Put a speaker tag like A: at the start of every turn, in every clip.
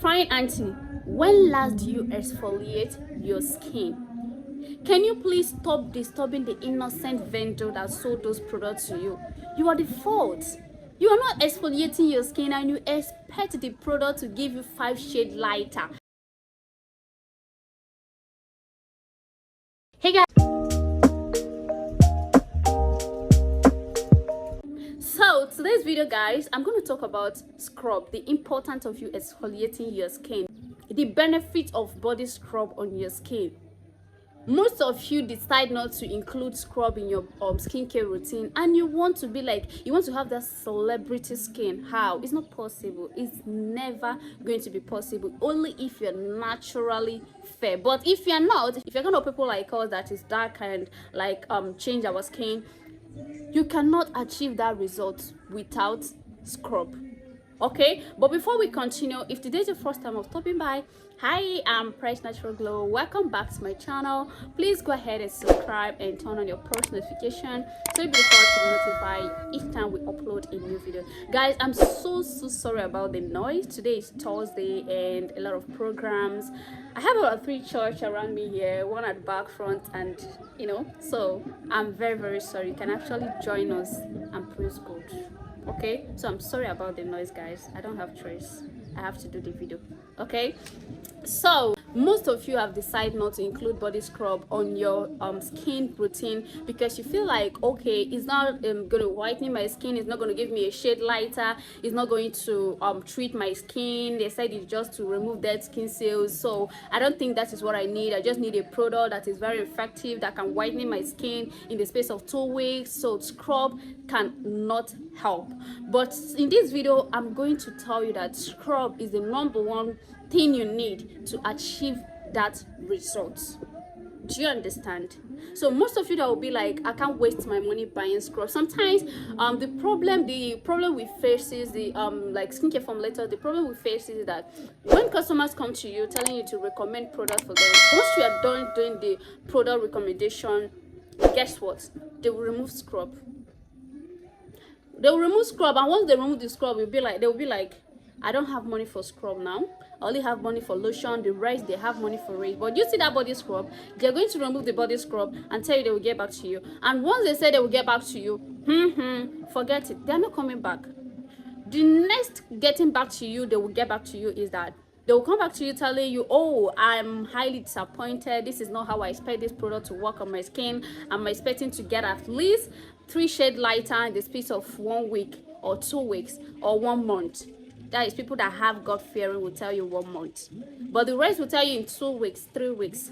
A: Fine auntie, when last do you exfoliate your skin? Can you please stop disturbing the innocent vendor that sold those products to you? You are the fault. You are not exfoliating your skin and you expect the product to give you 5 shades lighter. Hey guys. So today's video, guys, I'm going to talk about scrub, the importance of you exfoliating your skin, the benefit of body scrub on your skin. Most of you decide not to include scrub in your skincare routine, and you want to be like, you want to have that celebrity skin. How? It's not possible. It's never going to be possible, only if you're naturally fair. But if you're not, if you're kind of people like us that is dark and like change our skin, you cannot achieve that result without scrub. Okay, but before we continue, if today is your first time of stopping by, hi, I'm Price Natural Glow. Welcome back to my channel. Please go ahead and subscribe and turn on your post notification so you'll be the first to be notified each time we upload a new video. Guys, I'm so sorry about the noise. Today is Thursday and a lot of programs. I have about 3 church around me here, one at the back, front, and so I'm very sorry. You can actually join us and praise God. Okay, so I'm sorry about the noise, guys. I don't have choice. I have to do the video. Okay, so most of you have decided not to include body scrub on your skin routine because you feel like, okay, it's not going to whiten my skin, it's not going to give me a shade lighter, it's not going to treat my skin. They said it's just to remove dead skin cells, so I don't think that is what I need. I just need a product that is very effective, that can whiten my skin in the space of 2 weeks. So scrub cannot help. But in this video, I'm going to tell you that scrub is the #1 thing you need to achieve that result. Do you understand? So most of you that will be like, I can't waste my money buying scrub. Sometimes the problem we face is the like skincare formulator. The problem we face is that when customers come to you telling you to recommend products for them, once you are done doing the product recommendation, guess what? They will remove scrub. They will remove scrub, and once they remove the scrub, they will be like, I don't have money for scrub now. I only have money for lotion. The rest, they have money for it. But you see that body scrub, they're going to remove the body scrub and tell you they will get back to you. And once they say they will get back to you, forget it. They're not coming back. The next getting back to you, they will get back to you is that they will come back to you telling you, oh, I'm highly disappointed. This is not how I expect this product to work on my skin. I'm expecting to get at least 3 shades lighter in the space of 1 week or 2 weeks or 1 month. That is, people that have God fearing will tell you 1 month, but the rest will tell you in 2 weeks, 3 weeks.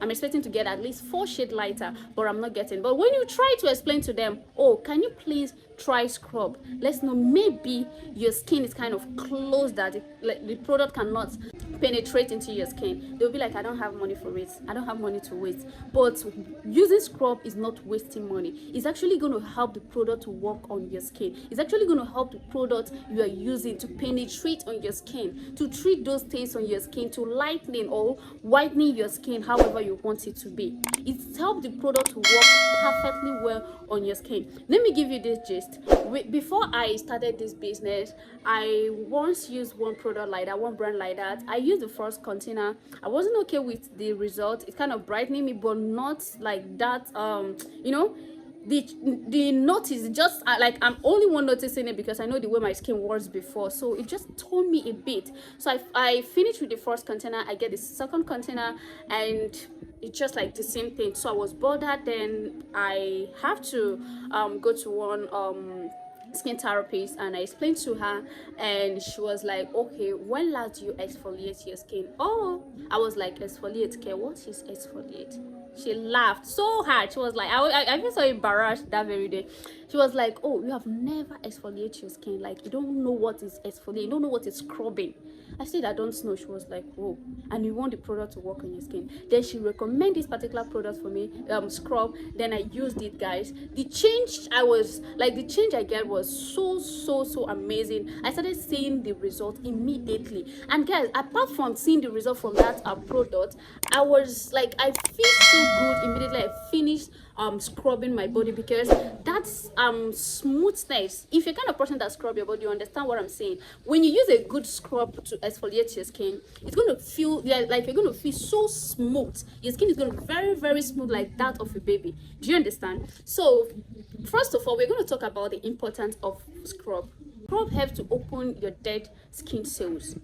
A: I'm expecting to get at least 4 shades lighter, but I'm not getting. But when you try to explain to them, oh, can you please try scrub? Let's know, maybe your skin is kind of closed that the product cannot penetrate into your skin. They'll be like, I don't have money for it. I don't have money to waste. But using scrub is not wasting money. It's actually going to help the product to work on your skin. It's actually going to help the product you are using to penetrate on your skin, to treat those things on your skin, to lightening or whitening your skin however you want it to be. It's helped the product to work perfectly well on your skin. Let me give you this gist. Before I started this business, I once used one product like that, one brand like that. I used the first container. I wasn't okay with the result. It kind of brightening me, but not like that. The notice just like I'm only one noticing it because I know the way my skin was before, so it just told me a bit. So I finished with the first container. I get the second container and it's just like the same thing. So I was bothered. Then I have to go to one skin therapist, and I explained to her, and she was like, okay, when last do you exfoliate your skin? Oh, I was like, exfoliate care, what is exfoliate? She laughed so hard. She was like, I feel so embarrassed that very day. She was like, oh, you have never exfoliated your skin, like you don't know what is exfoliate, you don't know what is scrubbing. I said, I don't know. She was like, oh, and you want the product to work on your skin. Then she recommended this particular product for me, scrub. Then I used it, guys. The change I get was so amazing. I started seeing the result immediately. And guys, apart from seeing the result from that product, I was like, I feel so good immediately. I finished scrubbing my body, because that's smoothness. If you're kind of person that scrub your body, you understand what I'm saying. When you use a good scrub to exfoliate your skin, it's going to feel like you're going to feel so smooth. Your skin is going to be very, very smooth, like that of a baby. Do you understand? So first of all, we're going to talk about the importance of scrub. Scrub helps to open your dead skin cells.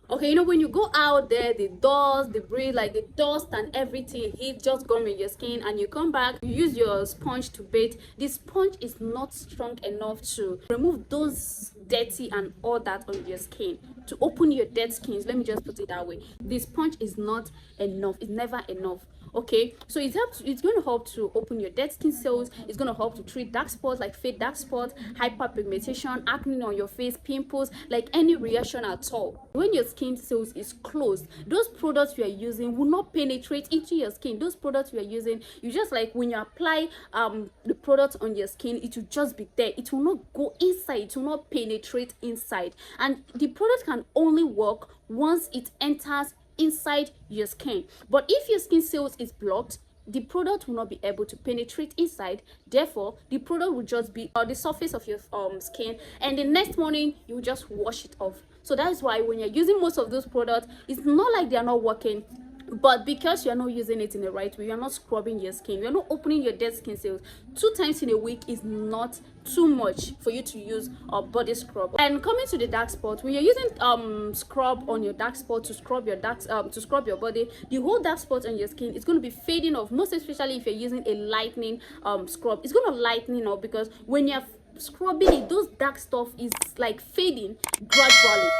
A: Okay, you know, when you go out there, the dust, the breeze, like the dust and everything, heat just gone in your skin, and you come back, you use your sponge to bathe. The sponge is not strong enough to remove those dirty and all that on your skin, to open your dead skins. Let me just put it that way. The sponge is not enough. It's never enough. Okay, so it's going to help to open your dead skin cells. It's going to help to treat dark spots, like fade dark spots, hyperpigmentation, acne on your face, pimples, like any reaction at all. When your skin cells is closed, those products you are using will not penetrate into your skin. Those products you are using, you just, like when you apply the product on your skin, it will just be there. It will not go inside. It will not penetrate inside. And the product can only work once it enters inside your skin. But if your skin cells is blocked, the product will not be able to penetrate inside. Therefore, the product will just be on the surface of your skin, and the next morning you will just wash it off. So that is why when you're using most of those products, it's not like they are not working, but because you're not using it in the right way, you're not scrubbing your skin, you're not opening your dead skin cells. 2 times in a week is not too much for you to use a body scrub. And coming to the dark spot, when you're using scrub on your dark spot to scrub your your body, the whole dark spot on your skin is going to be fading off. Most especially if you're using a lightening scrub, it's going to lighten up, because when you're scrubbing it, those dark stuff is like fading gradually.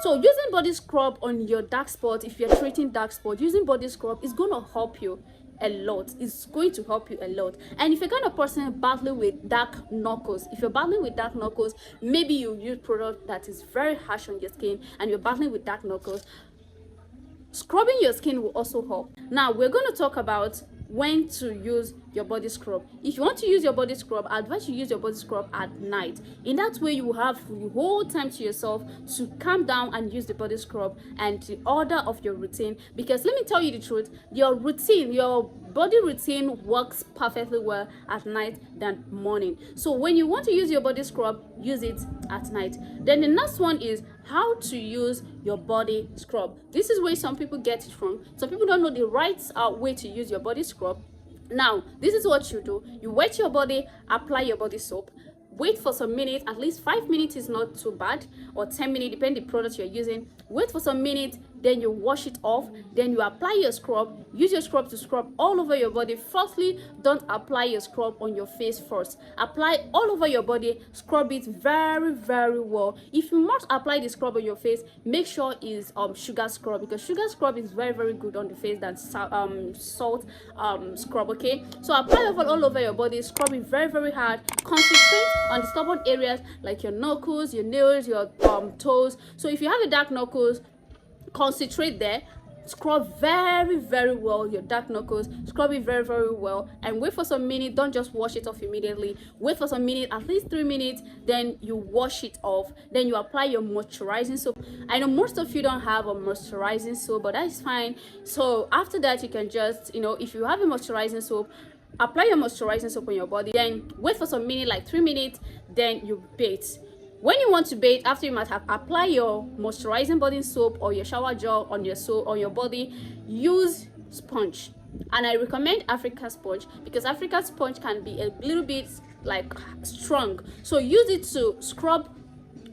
A: So using body scrub on your dark spot, if you're treating dark spot, using body scrub is going to help you a lot. It's going to help you a lot. And if you're kind of person battling with dark knuckles, maybe you use product that is very harsh on your skin and you're battling with dark knuckles, scrubbing your skin will also help. Now we're going to talk about when to use your body scrub. If you want to use your body scrub, I advise you use your body scrub at night. In that way, you will have the whole time to yourself to calm down and use the body scrub and the order of your routine. Because let me tell you the truth, your body routine works perfectly well at night than morning. So when you want to use your body scrub, use it at night. Then the next one is how to use your body scrub. This is where some people get it from. Some people don't know the right way to use your body scrub. Now, this is what you do. You wet your body, apply your body soap, wait for some minutes, at least 5 minutes is not too bad, or 10 minutes, depending the product you're using. Wait for some minutes, then you wash it off, then you apply your scrub. Use your scrub to scrub all over your body. Firstly, don't apply your scrub on your face first. Apply all over your body, scrub it very, very well. If you must apply the scrub on your face, make sure it's sugar scrub, because sugar scrub is very, very good on the face than salt scrub. Okay, so apply all over your body, scrub it very, very hard. Concentrate on the stubborn areas like your knuckles, your nails, your toes. So if you have a dark knuckles, concentrate there. Scrub very, very well your dark knuckles. Scrub it very, very well, and wait for some minutes. Don't just wash it off immediately. Wait for some minutes, at least 3 minutes, then you wash it off. Then you apply your moisturizing soap. I know most of you don't have a moisturizing soap, but that's fine. So after that, you can just, if you have a moisturizing soap, apply your moisturizing soap on your body, then wait for some minutes, like 3 minutes, then you bathe. When you want to bathe, after you might have applied your moisturizing body soap or your shower gel on your body, use sponge. And I recommend Africa sponge, because Africa sponge can be a little bit like strong. So use it to scrub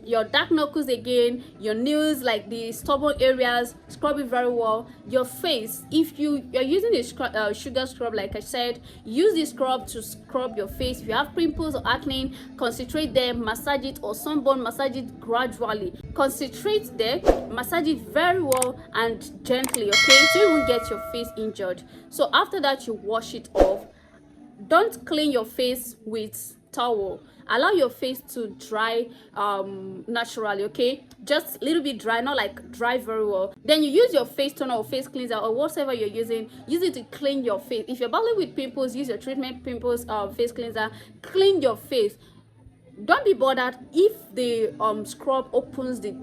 A: your dark knuckles again, your nails, like the stubborn areas, scrub it very well. Your face, if you're using a sugar scrub, like I said, use the scrub to scrub your face. If you have pimples or acne, concentrate there, massage it, or sunburn, massage it gradually. Concentrate there, massage it very well and gently, okay, so you won't get your face injured. So after that, you wash it off. Don't clean your face with towel. Allow your face to dry naturally, okay, just a little bit dry, not like dry very well. Then you use your face toner or face cleanser or whatever you're using. Use it to clean your face. If you're battling with pimples, use your treatment pimples face cleanser. Clean your face. Don't be bothered if the scrub opens the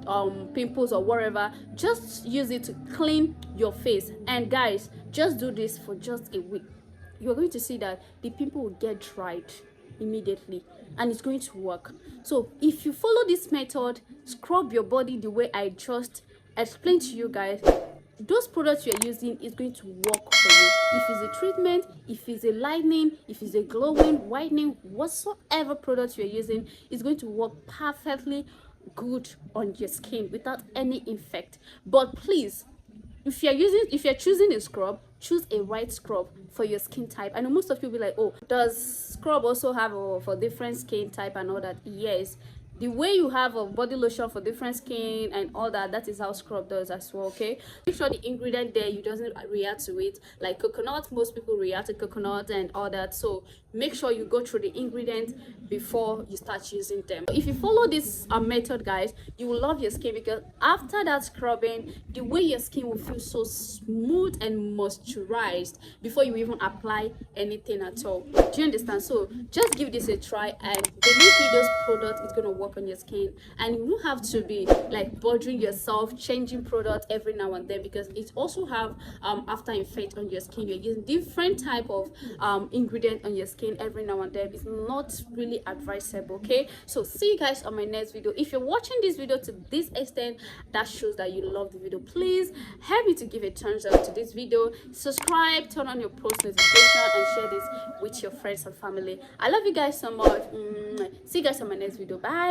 A: pimples or whatever. Just use it to clean your face. And guys, just do this for just a week. you're going to see that the pimple will get dried immediately, and it's going to work. So if you follow this method, scrub your body the way I just explained to you guys, those products you're using is going to work for you. If it's a treatment, if it's a lightening, if it's a glowing, whitening, whatsoever product you're using is going to work perfectly good on your skin without any effect. But please, if you're choosing a scrub, choose a right scrub for your skin type. I know most of you will be like, oh, does scrub also have for different skin type and all that? Yes, the way you have a body lotion for different skin and all that, that is how scrub does as well. Okay, make sure the ingredient there you doesn't react to it. Like coconut, most people react to coconut and all that, so make sure you go through the ingredients before you start using them. If you follow this method, guys, you will love your skin, because after that scrubbing, the way your skin will feel so smooth and moisturized before you even apply anything at all. Do you understand? So just give this a try, and believe me, this product is going to work on your skin, and you don't have to be like bothering yourself changing product every now and then, because it also have after effect on your skin. You're using different type of ingredient on your skin every now and then. It's not really advisable. Okay, so see you guys on my next video. If you're watching this video to this extent, that shows that you love the video. Please help me to give a thumbs up to this video, subscribe, turn on your post notification, and share this with your friends and family. I love you guys so much. See you guys on my next video. Bye.